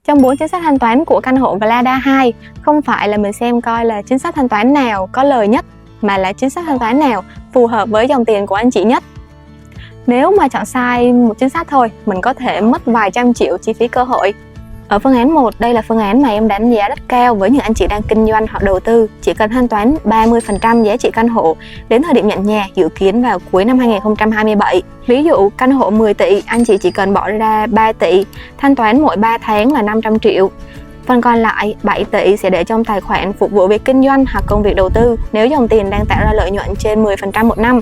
Trong 4 chính sách thanh toán của căn hộ Glada 2, không phải là mình xem coi là chính sách thanh toán nào có lời nhất, mà là chính sách thanh toán nào phù hợp với dòng tiền của anh chị nhất. Nếu mà chọn sai một chính sách thôi, mình có thể mất vài trăm triệu chi phí cơ hội. Ở phương án 1, đây là phương án mà em đánh giá rất cao với những anh chị đang kinh doanh hoặc đầu tư. Chỉ cần thanh toán 30% giá trị căn hộ đến thời điểm nhận nhà dự kiến vào cuối năm 2027. Ví dụ căn hộ 10 tỷ, anh chị chỉ cần bỏ ra 3 tỷ, thanh toán mỗi 3 tháng là 500 triệu. Phần còn lại 7 tỷ sẽ để trong tài khoản phục vụ việc kinh doanh hoặc công việc đầu tư. Nếu dòng tiền đang tạo ra lợi nhuận trên 10% một năm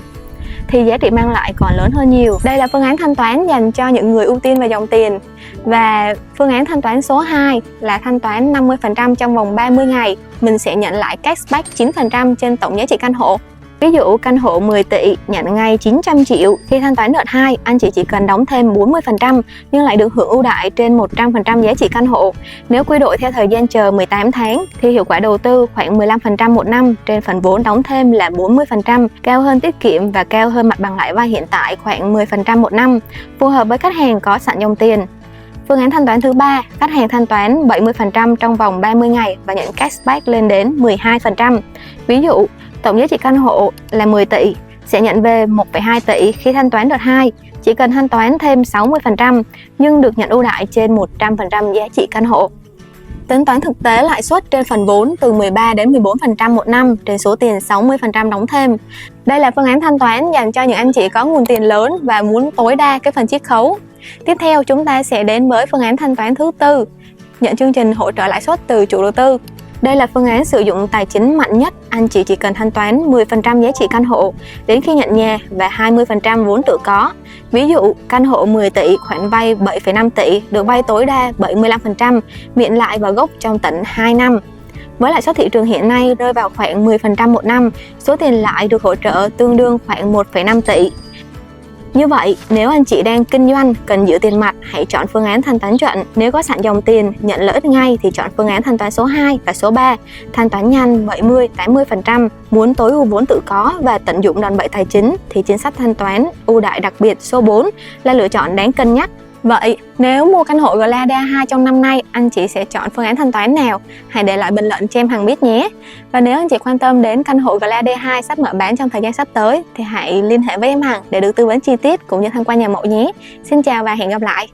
thì giá trị mang lại còn lớn hơn nhiều. Đây là phương án thanh toán dành cho những người ưu tiên về dòng tiền. Và phương án thanh toán số 2 là thanh toán 50% trong vòng 30 ngày. Mình sẽ nhận lại cashback 9% trên tổng giá trị căn hộ. Ví dụ căn hộ 10 tỷ nhận ngay 900 triệu. Khi thanh toán đợt 2, anh chị chỉ cần đóng thêm 40% nhưng lại được hưởng ưu đãi trên 100% giá trị căn hộ. Nếu quy đổi theo thời gian chờ 18 tháng thì hiệu quả đầu tư khoảng 15% một năm trên phần vốn đóng thêm là 40%, cao hơn tiết kiệm và cao hơn mặt bằng lãi vay hiện tại khoảng 10% một năm, phù hợp với khách hàng có sẵn dòng tiền. Phương án thanh toán thứ 3, khách hàng thanh toán 70% trong vòng 30 ngày và nhận cashback lên đến 12%. Ví dụ, tổng giá trị căn hộ là 10 tỷ, sẽ nhận về 1,2 tỷ khi thanh toán đợt 2. Chỉ cần thanh toán thêm 60% nhưng được nhận ưu đãi trên 100% giá trị căn hộ. Tính toán thực tế lãi suất trên phần vốn từ 13 đến 14% một năm trên số tiền 60% đóng thêm. Đây là phương án thanh toán dành cho những anh chị có nguồn tiền lớn và muốn tối đa cái phần chiết khấu. Tiếp theo chúng ta sẽ đến với phương án thanh toán thứ 4, nhận chương trình hỗ trợ lãi suất từ chủ đầu tư. Đây là phương án sử dụng tài chính mạnh nhất, anh chị chỉ cần thanh toán 10% giá trị căn hộ đến khi nhận nhà và 20% vốn tự có. Ví dụ, căn hộ 10 tỷ, khoản vay 7,5 tỷ, được vay tối đa 75%, miễn lãi và gốc trong tận 2 năm. Với lãi suất thị trường hiện nay rơi vào khoảng 10% một năm, số tiền lãi được hỗ trợ tương đương khoảng 1,5 tỷ. Như vậy, nếu anh chị đang kinh doanh, cần giữ tiền mặt, hãy chọn phương án thanh toán chuẩn. Nếu có sẵn dòng tiền, nhận lợi ích ngay thì chọn phương án thanh toán số 2 và số 3. Thanh toán nhanh 70-80%. Muốn tối ưu vốn tự có và tận dụng đòn bẩy tài chính thì chính sách thanh toán ưu đãi đặc biệt số 4 là lựa chọn đáng cân nhắc. Vậy, nếu mua căn hộ Glada 2 trong năm nay, anh chị sẽ chọn phương án thanh toán nào? Hãy để lại bình luận cho em Hằng biết nhé. Và nếu anh chị quan tâm đến căn hộ Glada 2 sắp mở bán trong thời gian sắp tới thì hãy liên hệ với em Hằng để được tư vấn chi tiết cũng như tham quan nhà mẫu nhé. Xin chào và hẹn gặp lại.